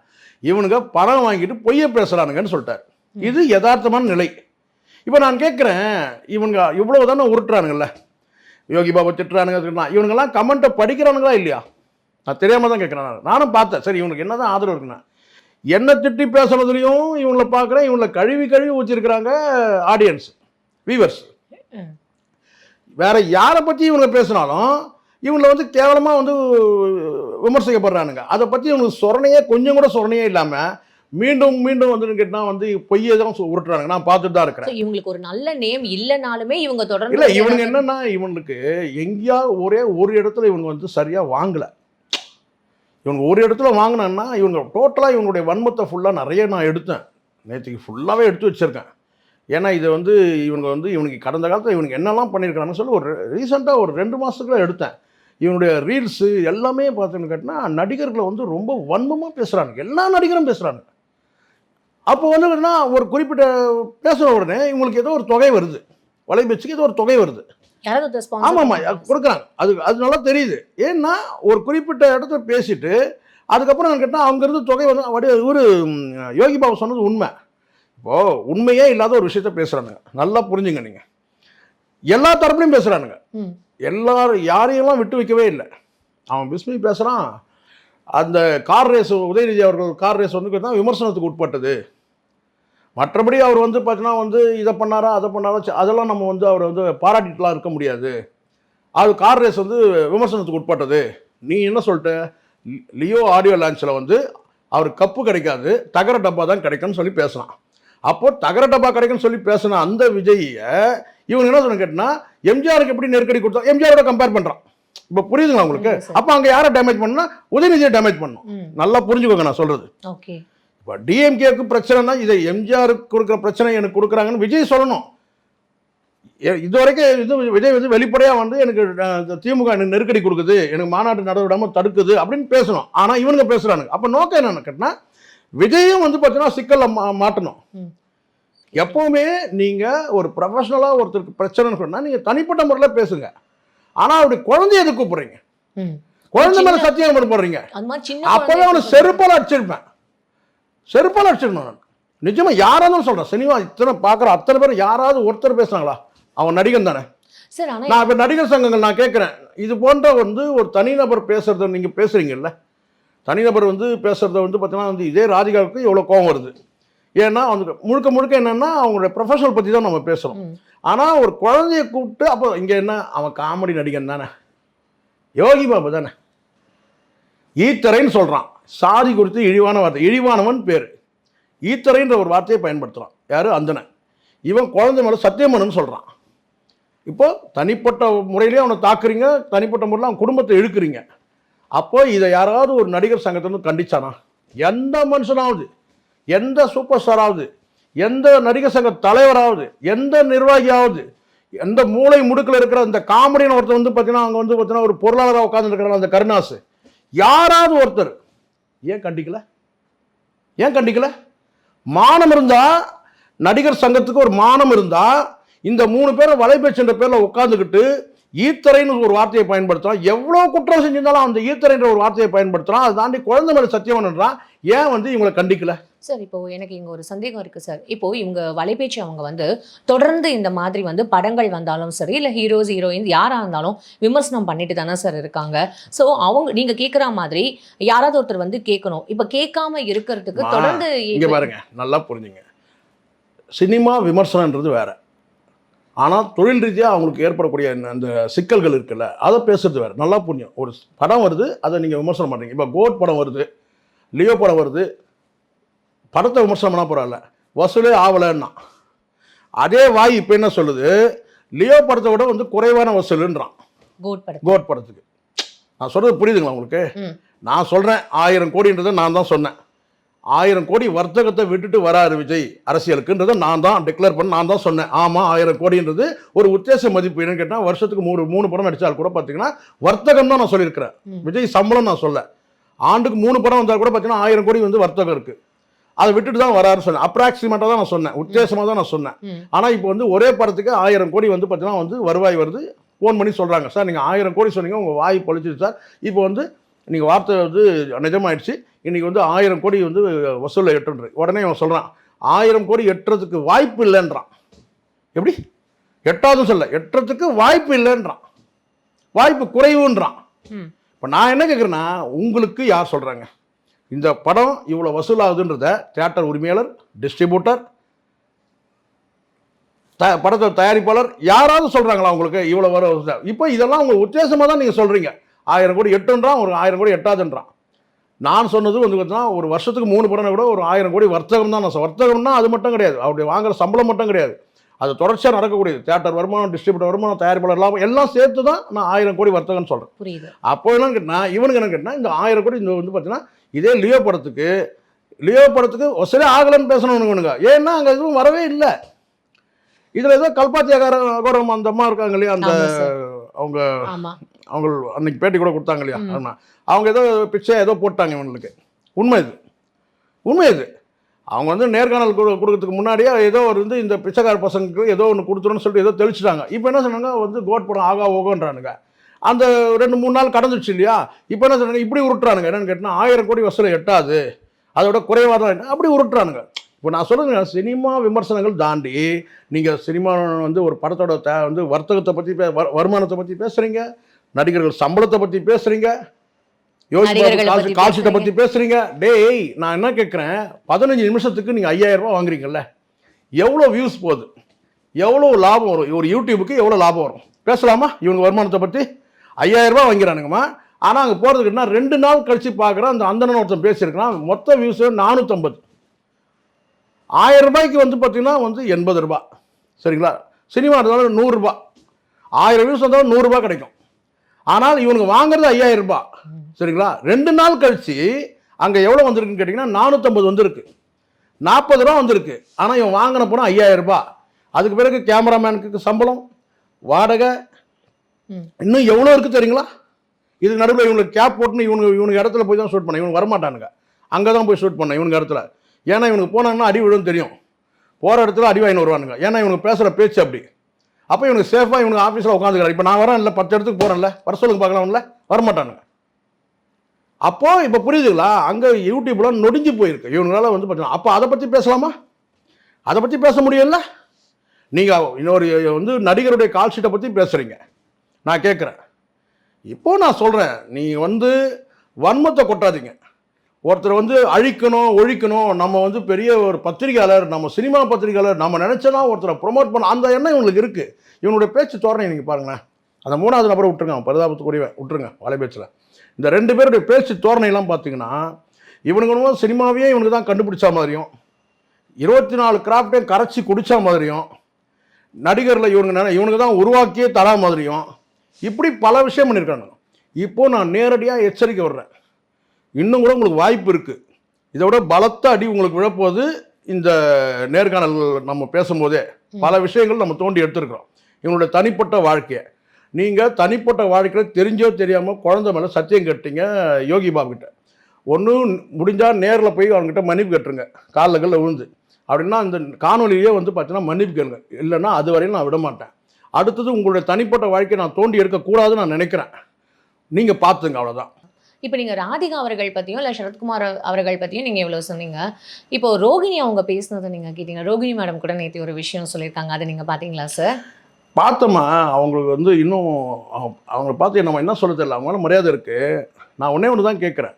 இவனுங்க பணம் வாங்கிட்டு பொய்யை பேசுகிறானுங்கன்னு சொல்லிட்டார். இது யதார்த்தமான நிலை. இப்போ நான் கேட்குறேன், இவனுங்க இவ்வளோ தானே உருட்டுறானுங்கல்ல, யோகி பாபு திட்டுறானுங்க, இவனுங்கெல்லாம் கமெண்ட்டை படிக்கிறானுங்களா இல்லையா? நான் தெரியாமல் தான் கேட்குறேன். நானும் பார்த்தேன். சரி, இவனுக்கு என்ன தான் ஆதரவு இருக்குண்ணா, என்ன திட்டி பேசுறதுலையும் இவங்களை பார்க்குறேன், இவங்களை கழுவி ஊற்றிருக்கிறாங்க ஆடியன்ஸ், வியூவர்ஸ். வேற யாரை பற்றி இவங்க பேசினாலும் இவங்களை வந்து கேவலமாக வந்து விமர்சிக்கப்படுறானுங்க. அதை பற்றி இவங்களுக்கு சொரணையே கொஞ்சம் கூட சொரணையே இல்லாமல் மீண்டும் வந்து கேட்டால் வந்து பொய்யை தான் உருட்டுறாங்க. நான் பார்த்துட்டு தான் இருக்கிறேன். இவங்களுக்கு ஒரு நல்ல நேம் இல்லைனாலுமே இவங்க தொடர்ந்து இல்லை, இவங்க என்னன்னா இவனுக்கு எங்கேயாவது ஒரே ஒரு இடத்துல இவங்க வந்து சரியாக வாங்கலை. இவங்க ஒரு இடத்துல வாங்கினான்னா இவங்க டோட்டலாக இவங்களுடைய வன்மத்தை ஃபுல்லாக நிறைய நான் எடுத்தேன். நேற்றுக்கு ஃபுல்லாகவே எடுத்து வச்சுருக்கேன். ஏன்னா இதை வந்து இவனுக்கு கடந்த காலத்தில் இவனுக்கு என்னெல்லாம் பண்ணியிருக்கிறாங்கன்னு சொல்லி ஒரு ரீசெண்டாக ஒரு 2 மாதத்துக்குள்ள எடுத்தேன். இவனுடைய ரீல்ஸு எல்லாமே பார்த்தீங்கன்னு கேட்டால் நடிகர்களை வந்து ரொம்ப வன்மமாக பேசுகிறாங்க. எல்லா நடிகரும் பேசுகிறாங்க. அப்போ வந்து என்னன்னா ஒரு குறிப்பிட்ட பேசுகிற உடனே இவங்களுக்கு ஏதோ ஒரு தொகை வருது, வலைபேச்சுக்கு ஏதோ ஒரு தொகை வருது. ஆமாம்மா, கொடுக்குறாங்க. அது நல்லா தெரியுது. ஏன்னா ஒரு குறிப்பிட்ட இடத்துல பேசிட்டு அதுக்கப்புறம் நான் கேட்டால் அங்கேருந்து தொகை வந்து இவர் யோகி பாபு சொன்னது உண்மை. இப்போது உண்மையே இல்லாத ஒரு விஷயத்த பேசுகிறாங்க. நல்லா புரிஞ்சுங்க. நீங்கள் எல்லா தரப்புலையும் பேசுகிறானுங்க. ம். எல்லாரும் யாரையெல்லாம் விட்டு வைக்கவே இல்லை. அவன் பிஸ்மி பேசுகிறான். அந்த கார் ரேஸ் உதயநிதி அவர்கள் கார் ரேஸ் வந்து கேட்டால் விமர்சனத்துக்கு உட்பட்டது. மற்றபடி அவர் வந்து பார்த்தீங்கன்னா வந்து இதை பண்ணாரா அதை பண்ணாரா அதெல்லாம் நம்ம வந்து அவரை வந்து பாராட்டிட்டுலாம் இருக்க முடியாது. அது கார் ரேஸ் வந்து விமர்சனத்துக்கு உட்பட்டது. நீ என்ன சொல்லிட்ட? லியோ ஆடியோ லான்ச்சில் வந்து அவர் கப்பு கிடைக்காது, தகர டப்பா தான் கிடைக்கும்னு சொல்லி பேசலாம். அப்போ தகர டப்பா கிடைக்குன்னு சொல்லி பேசின அந்த விஜயை இவங்க என்ன சொன்ன கேட்டினா எம்ஜிஆருக்கு எப்படி நெருக்கடி கொடுத்தோம் எம்ஜிஆரோட கம்பேர் பண்ணுறான். இப்போ புரியுதுங்களா உங்களுக்கு? அப்போ அங்கே யாரை டேமேஜ் பண்ணணும்னா உதயநிதியை டேமேஜ் பண்ணணும். நல்லா புரிஞ்சுக்கோங்க நான் சொல்கிறது. ஓகே. இப்போ டிஎம்கேக்கு பிரச்சனைனா இதை எம்ஜிஆருக்கு கொடுக்குற பிரச்சனை எனக்கு கொடுக்குறாங்கன்னு விஜய் சொல்லணும். இது வரைக்கும் இது விஜய் வந்து வெளிப்படையாக வந்து எனக்கு திமுக எனக்கு நெருக்கடி கொடுக்குது, எனக்கு மாநாட்டு நட விடாமல் தடுக்குது அப்படின்னு பேசணும். ஆனால் இவனுங்க பேசுகிறானுங்க. அப்போ நோக்கம் என்னன்னு கேட்டால் விஜயும் வந்து பார்த்தீங்கன்னா சிக்கலில் மாட்டணும். எப்போவுமே நீங்கள் ஒரு ப்ரொஃபஷனலாக ஒருத்தருக்கு பிரச்சனைன்னு சொன்னால் நீங்கள் தனிப்பட்ட முறையில் பேசுங்க. ஆனால் அப்படி குழந்தைய எது கூப்பிட்றீங்க? குழந்தை மேலே சத்தியம் பண்ண போடுறீங்க. அப்போவே அவனை செருப்பால் அடிச்சிருப்பேன். செருப்பால் அடிச்சிருந்தேன் நான். நிஜமாக யாராவது சொல்கிறேன். சினிமா இத்தனை பார்க்குற அத்தனை பேர் யாராவது ஒருத்தர் பேசுனாங்களா? அவன் நடிகன் தானே. நான் இப்போ நடிகர் சங்கங்கள் நான் கேட்குறேன், இது போன்ற வந்து ஒரு தனிநபர் பேசுகிறத நீங்கள் பேசுகிறீங்கல்ல, தனிநபர் வந்து பேசுகிறத வந்து பார்த்தீங்கன்னா வந்து இதே ராதிகாவுக்கு எவ்வளோ கோவம் வருது. ஏன்னா வந்து முழுக்க முழுக்க என்னென்னா அவங்களுடைய ப்ரொஃபஷனல் பற்றி தான் நம்ம பேசுகிறோம். ஆனால் ஒரு குழந்தைய கூப்பிட்டு அப்போ இங்கே என்ன அவன் காமெடி நடிகன் தானே, யோகி பாபு தானே, ஈத்தரைன்னு சொல்கிறான். சாதி குறித்து இழிவான வார்த்தை, இழிவானவன் பேர், ஈத்தரைன்ற ஒரு வார்த்தையை பயன்படுத்துகிறான். யார்? அந்தனன். இவன் குழந்தை மேலே சத்தியமனுன்னு சொல்கிறான். இப்போ தனிப்பட்ட முறையிலே அவனை தாக்குறீங்க, தனிப்பட்ட முறையில் அவன் குடும்பத்தை இழுக்கிறீங்க. அப்போ இதை யாராவது ஒரு நடிகர் சங்கத்திலிருந்து கண்டிச்சானா? எந்த மனுஷனாவது, எந்த சூப்பர் ஸ்டாராவது, எந்த நடிகர் சங்க தலைவராவது, எந்த நிர்வாகியாவது, எந்த மூளை முடுக்கில் இருக்கிற அந்த காமெடின்னு ஒருத்தர் வந்து பார்த்தீங்கன்னா அவங்க வந்து பார்த்தீங்கன்னா ஒரு பொருளாதார உட்காந்துருக்கிறாங்க அந்த கருணாசு, யாராவது ஒருத்தர் ஏன் கண்டிக்கல? ஏன் கண்டிக்கல? மானம் இருந்தா, நடிகர் சங்கத்துக்கு ஒரு மானம் இருந்தா இந்த 3 பேரை வலைபேச்சுன்ற பேரில் உட்காந்துக்கிட்டு ஈத்தரைன்னு ஒரு வார்த்தையை பயன்படுத்துகிறான். எவ்வளோ குற்றம் செஞ்சிருந்தாலும் அந்த ஈத்தரைன்ற ஒரு வார்த்தையை பயன்படுத்துகிறான். அதை தாண்டி குழந்தை மேலே சத்தியம் பண்ணுறான். ஏன் வந்து இவங்களை கண்டிக்கல? சார் இப்போ எனக்கு இங்கே ஒரு சந்தேகம் இருக்குது சார். இப்போ இவங்க வலைபேச்சு அவங்க வந்து தொடர்ந்து இந்த மாதிரி வந்து படங்கள் வந்தாலும் சரி இல்லை ஹீரோஸ் ஹீரோயின் யாராக இருந்தாலும் விமர்சனம் பண்ணிட்டு தானே சார் இருக்காங்க. ஸோ அவங்க நீங்கள் கேட்குற மாதிரி யாராவது ஒருத்தர் வந்து கேட்கணும். இப்போ கேட்காம இருக்கிறதுக்கு தொடர்ந்து இங்கே பாருங்க, நல்லா புரிஞ்சுங்க. சினிமா விமர்சனன்றது வேற, ஆனால் தொழில் ரீதியாக அவங்களுக்கு ஏற்படக்கூடிய அந்த சிக்கல்கள் இருக்குல்ல, அதை பேசுறது வேறு. நல்லா புரியும். ஒரு படம் வருது, அதை நீங்கள் விமர்சனம் பண்ணுறீங்க. இப்போ கோட் படம் வருது, லியோ படம் வருது, படத்தை விமர்சனம் பண்ணால் பரவாயில்ல, வசூலே ஆகலைன்னா அதே வாய் இப்போ என்ன சொல்லுது? லியோ படத்தை விட வந்து குறைவான வசூலுன்றான் கோட் படத்துக்கு. நான் சொல்கிறது புரியுதுங்களா உங்களுக்கு? நான் சொல்கிறேன் 1000 கோடின்றதை நான் தான் சொன்னேன். 1000 கோடி வர்த்தகத்தை விட்டுட்டு வராரு விஜய் அரசியலுக்குன்றதை நான் தான் டிக்ளேர் பண்ண, நான் தான் சொன்னேன். ஆமாம், 1000 கோடின்றது ஒரு உத்தேச மதிப்பு. என்னன்னு கேட்டால் வருஷத்துக்கு 3 படம் நடித்தால் கூட பார்த்தீங்கன்னா வர்த்தகம் தான் நான் சொல்லியிருக்கிறேன். விஜய் சம்பளம் நான் சொல்ல. ஆண்டுக்கு 3 படம் வந்தால் கூட பார்த்தீங்கன்னா 1000 கோடி வந்து வர்த்தகம் இருக்குது. அதை விட்டுட்டு தான் வராருன்னு சொன்னேன். அப்ராக்சிமேட்டாக தான் நான் சொன்னேன், உத்தேசமாக தான் நான் சொன்னேன். ஆனால் இப்போ வந்து ஒரே படத்துக்கு 1000 கோடி வந்து பார்த்தீங்கன்னா வந்து வருவாய் வருது. ஃபோன் பண்ணி சொல்கிறாங்க, சார் நீங்கள் 1000 கோடி சொன்னீங்க, உங்கள் வாய் பொழிச்சிது சார், இப்போ வந்து நீங்கள் வார்த்தை வந்து நிஜமாயிடுச்சு, இன்றைக்கி வந்து 1000 கோடி வந்து வசூலில் எட்டுன்ற. உடனே அவன் சொல்கிறான் 1000 கோடி எட்டுறதுக்கு வாய்ப்பு இல்லைன்றான். எப்படி? எட்டாவதும் சொல்ல, எட்டுறதுக்கு வாய்ப்பு இல்லைன்றான், வாய்ப்பு குறைவுன்றான். இப்போ நான் என்ன கேட்குறேன்னா, உங்களுக்கு யார் சொல்கிறாங்க இந்த படம் இவ்வளோ வசூலாகுதுன்றத? தியேட்டர் உரிமையாளர், டிஸ்ட்ரிபியூட்டர், படத்தை தயாரிப்பாளர் யாராவது சொல்கிறாங்களா உங்களுக்கு இவ்வளோ வர? இப்போ இதெல்லாம் உங்களுக்கு உத்தேசமாக தான் நீங்கள் சொல்கிறீங்க. 1000 கோடி எட்டுன்றான், ஒரு 1000 கோடி எட்டாதுன்றான். நான் சொன்னது வந்து பார்த்தீங்கன்னா ஒரு வருஷத்துக்கு 3 படம் கூட ஒரு 1000 கோடி வர்த்தகம் தான். நான் வர்த்தகம்னா அது மட்டும் கிடையாது, அவருடைய வாங்குற சம்பளம் மட்டும் கிடையாது, அது தொடர்ச்சியாக நடக்கக்கூடியது. தியேட்டர் வருமானம், டிஸ்ட்ரிபியூட்டர் வருமானம், தயாரிப்பாளர் லாபம் எல்லாம் சேர்த்து தான் நான் 1000 கோடி வர்த்தகம்னு சொல்கிறேன். புரியுது. அப்போ என்னன்னு கேட்டால் இவனுக்கு என்ன கேட்டால் இந்த 1000 கோடி இந்த வந்து பார்த்தீங்கன்னா இதே லியோ படத்துக்கு வசூலே ஆகலைன்னு பேசணும்னுங்க. ஏன்னா அங்கே எதுவும் வரவே இல்லை. இதில் ஏதோ கல்பாத்தியாகாரம் அந்த அம்மா இருக்காங்க இல்லையா, அந்த அவங்க அன்னைக்கு பேட்டி கூட கொடுத்தாங்க இல்லையா, அவங்க ஏதோ பிச்சை ஏதோ போட்டாங்க இவங்களுக்கு. உண்மை இது. அவங்க வந்து நேர்காணல் கொடுக்கறதுக்கு முன்னாடியே ஏதோ ஒரு வந்து இந்த பிச்சைக்கார பசங்களுக்கு ஏதோ ஒன்று கொடுத்துருன்னு சொல்லிட்டு ஏதோ தெளிச்சுட்டாங்க. இப்போ என்ன சொன்னாங்க, வந்து கோட் படம் ஆகா ஓகோன்றானுங்க. அந்த 2-3 நாள் கடந்துச்சு இல்லையா, இப்போ என்ன சொன்னாங்க, இப்படி உருட்டுறானுங்க. என்னென்னு கேட்டால் 1000 கோடி வசூலை எட்டாது, அதோட குறைவாக தான் அப்படி உருட்டுறானுங்க. இப்போ நான் சொல்லுங்க, சினிமா விமர்சனங்கள் தாண்டி நீங்கள் சினிமா வந்து ஒரு படத்தோட வந்து வர்த்தகத்தை பற்றி வருமானத்தை பற்றி பேசுகிறீங்க, நடிகர்கள் சம்பளத்தை பற்றி பேசுகிறீங்க, கால்ஷீட்டை பற்றி பேசுகிறீங்க. டேய், நான் என்ன கேட்குறேன், 15 நிமிஷத்துக்கு நீங்கள் 5000 ரூபா வாங்குறீங்கல்ல, எவ்வளோ வியூஸ் போகுது, எவ்வளோ லாபம் வரும், ஒரு யூடியூபுக்கு எவ்வளோ லாபம் வரும் பேசலாமா? இவங்க வருமானத்தை பற்றி 5000 ரூபா வாங்கிறானுங்கம்மா. ஆனால் அங்கே போகிறதுக்குன்னா 2 நாள் கழித்து பார்க்குறேன், அந்த அந்தன ஒருத்தன் பேசியிருக்கிறான், மொத்த வியூஸ் 450. 1000 ரூபாய்க்கு வந்து பார்த்தீங்கன்னா வந்து 80 ரூபா, சரிங்களா? சினிமா இருந்தாலும் 100 ரூபா, 1000 வியூஸ் வந்தாலும் 100 ரூபா கிடைக்கும். ஆனால் இவனுக்கு வாங்குறது 5000 ரூபா, சரிங்களா? 2 நாள் கழிச்சு அங்கே எவ்வளோ வந்திருக்குன்னு கேட்டிங்கன்னா 450 வந்திருக்கு, 40 ரூபா வந்திருக்கு. ஆனால் இவன் வாங்கின போனால் 5000 ரூபா. அதுக்கு பிறகு கேமராமேனுக்கு சம்பளம், வாடகை, இன்னும் எவ்வளோ இருக்குது தெரியுங்களா? இதுக்கு நடுவில் இவங்களுக்கு கேப் போட்டுன்னு இவனுக்கு இடத்துல போய் தான் ஷூட் பண்ண, இவனுக்கு வரமாட்டானுங்க, அங்கே தான் போய் ஷூட் பண்ண இவனுக்கு இடத்துல. ஏன்னா இவனுக்கு போனாங்கன்னா அடி விழுன்னு தெரியும், போகிற இடத்துல அடி வாங்கி வருவானுங்க. ஏன்னா இவனுக்கு பேசுகிற பேச்சு அப்படி. அப்போ இவனுக்கு சேஃபாக இவனுக்கு ஆஃபீஸில் உட்காந்துக்கிறார். இப்போ நான் வரேன் இல்லை, 10 இடத்துக்கு போகிறேன்ல, வர சொல்லுங்க பார்க்கலாம்ல, வரமாட்டானுங்க. அப்போது இப்போ புரியுதுங்களா? அங்கே யூடியூப்லாம் நொடிஞ்சு போயிருக்கு இவங்களால வந்து பார்த்தீங்கன்னா. அப்போ அதை பற்றி பேசலாமா? அதை பற்றி பேச முடியல. நீங்கள் இன்னொரு வந்து நடிகருடைய கால்ஷீட்டை பற்றி பேசுகிறீங்க. நான் கேட்குறேன், இப்போது நான் சொல்கிறேன், நீங்கள் வந்து வன்மத்தை கொட்டாதீங்க. ஒருத்தர் வந்து அழிக்கணும், ஒழிக்கணும், நம்ம வந்து பெரிய ஒரு பத்திரிகையாளர், நம்ம சினிமா பத்திரிகையாளர், நம்ம நினச்சோன்னா ஒருத்தரை ப்ரொமோட் பண்ண அந்த எண்ணம் இவங்களுக்கு இருக்குது. இவனுடைய பேச்சு தோரணை நீங்கள் பாருங்களேன். அந்த 3வது நபரை விட்டுருங்க, பரிதாபத்துக்குரிய விட்டுருங்க வலைபேச்சில். இந்த 2 பேருடைய பேச்சு தோரணையெல்லாம் பார்த்தீங்கன்னா இவனுங்களும் சினிமாவையே இவனுக்கு தான் கண்டுபிடிச்ச மாதிரியும், 24 கிராஃப்டையும் கரைச்சி குடித்தா மாதிரியும், நடிகரில் இவனுக்கு தான் உருவாக்கியே தரா மாதிரியும், இப்படி பல விஷயம் பண்ணியிருக்காங்க. இப்போது நான் நேரடியாக எச்சரிக்கை வர்றேன், இன்னும் கூட உங்களுக்கு வாய்ப்பு இருக்குது. இதை விட பலத்த அடி உங்களுக்கு விழப்போது. இந்த நேர்காணல்கள் நம்ம பேசும்போதே பல விஷயங்கள் நம்ம தோண்டி எடுத்துருக்கிறோம். இவங்களுடைய தனிப்பட்ட வாழ்க்கையை, நீங்கள் தனிப்பட்ட வாழ்க்கையில் தெரிஞ்சோ தெரியாமல் குழந்தை மேலே சத்தியம் கேட்டீங்க யோகி பாபு கிட்ட. ஒன்றும் முடிஞ்சால் நேரில் போய் அவங்ககிட்ட மன்னிப்பு கேட்டுருங்க, காலில் விழுந்து. அப்படின்னா இந்த காணொலியே வந்து பார்த்தீங்கன்னா மன்னிப்பு கேளுங்க, இல்லைன்னா அது வரையும் நான் விட மாட்டேன். அடுத்தது உங்களுடைய தனிப்பட்ட வாழ்க்கையை நான் தோண்டி எடுக்கக்கூடாதுன்னு நான் நினைக்கிறேன். நீங்கள் பார்த்துங்க, அவ்வளோதான். இப்போ நீங்கள் ராதிகா அவர்கள் பற்றியும் இல்லை சரத்குமார் அவர்கள் பற்றியும் நீங்கள் எவ்வளோ சொன்னீங்க. இப்போ ரோகிணி அவங்க பேசினதை நீங்கள் கேட்டீங்க. ரோகிணி மேடம் கூட நேற்று ஒரு விஷயம் சொல்லியிருக்காங்க, அதை நீங்கள் பார்த்தீங்களா சார்? பார்த்தோமா, அவங்களுக்கு வந்து இன்னும் அவங்கள பார்த்து நம்ம என்ன சொல்ல தெரியல, அவங்களால மரியாதை இருக்குது. நான் ஒன்று தான் கேட்குறேன்,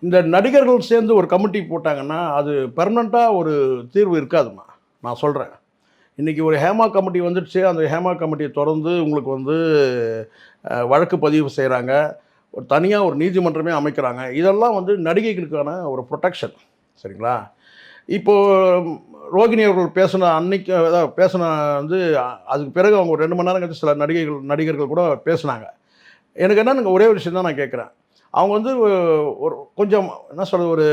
இந்த நடிகர்கள் சேர்ந்து ஒரு கமிட்டி போட்டாங்கன்னா அது பெர்மனண்ட்டாக ஒரு தீர்வு இருக்காதுமா. நான் சொல்கிறேன், இன்றைக்கி ஒரு ஹேமா கமிட்டி வந்துடுச்சு, அந்த ஹேமா கமிட்டியை தொடர்ந்து உங்களுக்கு வந்து வழக்கு பதிவு செய்கிறாங்க, ஒரு தனியாக ஒரு நீதிமன்றமே அமைக்கிறாங்க. இதெல்லாம் வந்து நடிகைகளுக்கான ஒரு ப்ரொடெக்ஷன், சரிங்களா? இப்போது ரோகிணி அவர்கள் பேசின அன்னைக்கு பேசின வந்து அதுக்கு பிறகு அவங்க ஒரு 2 மணி நேரம் கழிச்சு சில நடிகர்கள் கூட பேசினாங்க. எனக்கு என்னன்னு ஒரே ஒரு விஷயம் தான் நான் கேட்குறேன், அவங்க வந்து ஒரு கொஞ்சம் என்ன சொல்கிறது,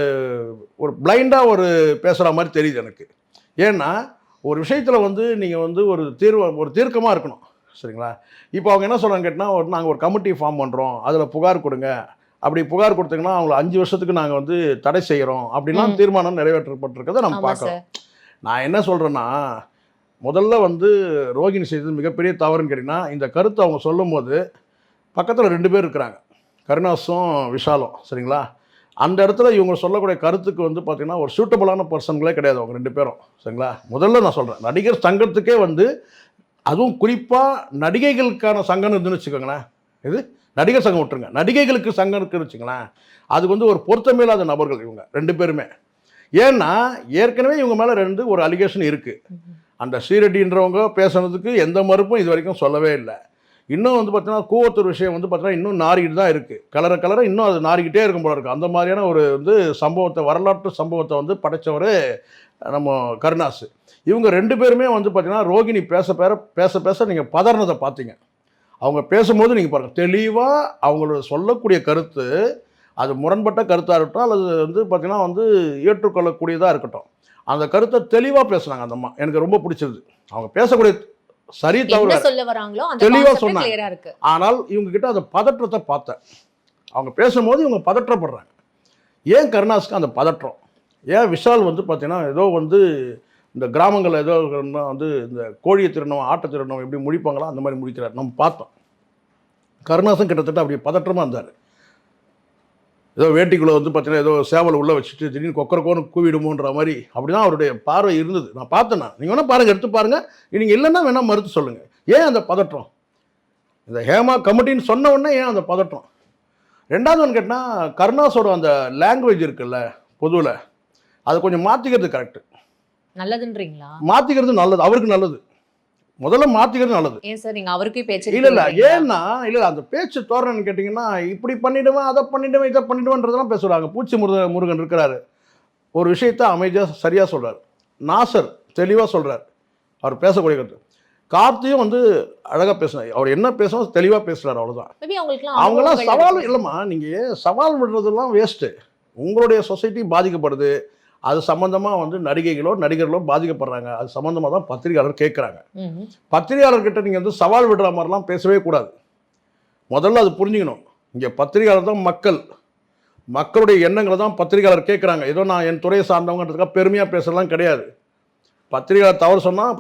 ஒரு பிளைண்டாக ஒரு பேசுகிற மாதிரி தெரியுது எனக்கு. ஏன்னா ஒரு விஷயத்தில் வந்து நீங்கள் வந்து ஒரு தீர்க்கமாக இருக்கணும், சரிங்களா? இப்போ அவங்க என்ன சொல்கிறாங்க கேட்டால், நாங்கள் ஒரு கமிட்டி ஃபார்ம் பண்ணுறோம், அதில் புகார் கொடுங்க, அப்படி புகார் கொடுத்தீங்கன்னா அவங்கள 5 வருஷத்துக்கு நாங்கள் வந்து தடை செய்கிறோம் அப்படின்லாம் தீர்மானம் நிறைவேற்றப்பட்டிருக்கிறத நம்ம பார்க்குறோம். நான் என்ன சொல்கிறேன்னா, முதல்ல வந்து ரோகிணி செய்தது மிகப்பெரிய தவறுன்னு கேட்டிங்கன்னா, இந்த கருத்தை அவங்க சொல்லும் போது பக்கத்தில் 2 பேர் இருக்கிறாங்க, கருணாஸும் விஷாலும், சரிங்களா? அந்த இடத்துல இவங்க சொல்லக்கூடிய கருத்துக்கு வந்து பார்த்திங்கன்னா ஒரு சூட்டபுளான பர்சன்களே கிடையாது அவங்க 2 பேரும், சரிங்களா? முதல்ல நான் சொல்கிறேன், நடிகர் சங்கத்துக்கே வந்து, அதுவும் குறிப்பாக நடிகைகளுக்கான சங்கம் இருந்துன்னு வச்சுக்கோங்களேன், இது நடிகர் சங்கம் விட்டுருங்க, நடிகைகளுக்கு சங்கம் இருக்குன்னு வச்சுங்களேன், அதுக்கு வந்து ஒரு பொருத்தமில்லாத நபர்கள் இவங்க 2 பேருமே. ஏன்னா ஏற்கனவே இவங்க மேலே ஒரு அலிகேஷன் இருக்குது. அந்த ஸ்ரீரெட்டின்றவங்க பேசுனதுக்கு எந்த மறுப்பும் இது வரைக்கும் சொல்லவே இல்லை. இன்னும் வந்து பார்த்தீங்கன்னா கூவத்தூர் விஷயம் வந்து பார்த்தீங்கன்னா இன்னும் நாரிக்கிட்டு தான் இருக்குது, கலர இன்னும் அது நாரிக்கிட்டே இருக்கும் போல இருக்குது. அந்த மாதிரியான ஒரு வந்து சம்பவத்தை, வரலாற்று சம்பவத்தை வந்து படைத்தவர் நம்ம கருணாஸ். இவங்க 2 பேருமே வந்து பார்த்தீங்கன்னா ரோகிணி பேச பேச நீங்கள் பதறினதை பார்த்தீங்க. அவங்க பேசும்போது நீங்கள் பாருங்கள், தெளிவாக அவங்களோட சொல்லக்கூடிய கருத்து அது முரண்பட்ட கருத்தாக இருக்கட்டும், அல்லது வந்து பார்த்திங்கன்னா வந்து ஏற்றுக்கொள்ளக்கூடியதாக இருக்கட்டும், அந்த கருத்தை தெளிவாக பேசுனாங்க அந்த அம்மா. எனக்கு ரொம்ப பிடிச்சது. அவங்க பேசக்கூடிய சரி தவிர தெளிவாக சொன்னாங்க. ஆனால் இவங்ககிட்ட அந்த பதற்றத்தை பார்த்தேன். அவங்க பேசும்போது இவங்க பதற்றப்படுறாங்க. ஏன் கருணாஸுக்கு அந்த பதற்றம்? ஏன் விஷால் வந்து பார்த்திங்கன்னா ஏதோ வந்து இந்த கிராமங்களில் ஏதோ வந்து இந்த கோழியை திருடணும், ஆட்டை திருடணும் எப்படி முடிப்பாங்களோ அந்த மாதிரி முடிக்கிறார், நம்ம பார்த்தோம். கருணாஸும் கிட்டத்தட்ட அப்படி பதற்றமாக இருந்தார். ஏதோ வேட்டிக்குள்ளே வந்து பார்த்தீங்கன்னா ஏதோ சேவல் உள்ளே வச்சுட்டு திடீர்னு கொக்கரக்கோன்னு கூவிடுமோன்ற மாதிரி அப்படி தான் அவருடைய பார்வை இருந்தது. நான் பார்த்தேன். நீங்கள் வேணால் பாருங்கள், எடுத்து பாருங்கள். நீங்கள் இல்லைன்னா வேணால் மறுத்து சொல்லுங்கள். ஏன் அந்த பதற்றம்? இந்த ஹேமா கமிட்டின்னு சொன்ன உடனே ஏன் அந்த பதற்றம்? ரெண்டாவது ஒன்று கேட்டால் கருணாஸோட அந்த லாங்குவேஜ் இருக்குல்ல பொதுவில், அதை கொஞ்சம் மாற்றிக்கிறது கரெக்டு. நல்லதுன்றீங்களா? மாற்றிக்கிறது நல்லது, அவருக்கு நல்லது. முதல்ல மாற்றிக்கிறது நல்லது. ஏன் சார் நீங்கள் அவருக்கே பேச்சு இல்லை ஏன்னா இல்லை அந்த பேச்சு தோறன்னு கேட்டிங்கன்னா இப்படி பண்ணிவிடுவேன், அதை பண்ணிவிடுவேன், இதை பண்ணிவிடுவேன்றதெல்லாம் பேசுகிறாங்க. பூச்சி முருகன் இருக்கிறாரு, ஒரு விஷயத்த அமைதியாக சரியாக சொல்கிறார். நாசர் தெளிவாக சொல்கிறார், அவர் பேசக்கூடிய கருத்து. கார்த்தியும் வந்து அழகாக பேசுனார், அவர் என்ன பேசணும் தெளிவாக பேசுகிறார், அவ்வளோதான். அவங்களாம் சவால் இல்லைம்மா, நீங்கள் சவால் விடுறதெல்லாம் வேஸ்ட்டு. உங்களுடைய சொசைட்டி பாதிக்கப்படுது, அது சம்மந்தமாக வந்து நடிகர்களோ பாதிக்கப்படுறாங்க, அது சம்மந்தமாக தான் பத்திரிகையாளர் கேட்குறாங்க. பத்திரிகையாளர்கிட்ட நீங்கள் வந்து சவால் விடுற மாதிரிலாம் பேசவே கூடாது. முதல்ல அது புரிஞ்சுக்கணும். இங்கே பத்திரிகையாளர் தான் மக்களுடைய எண்ணங்களை தான் பத்திரிகையாளர் கேட்குறாங்க. ஏதோ நான் என் துறையை சார்ந்தவங்கன்றதுக்காக பெருமையாக பேசுகிறதுலாம் கிடையாது. பத்திரிகையாளர்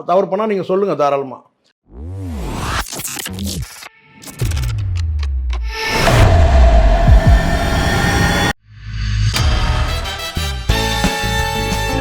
தவறு பண்ணால் நீங்கள் சொல்லுங்கள் தாராளமாக.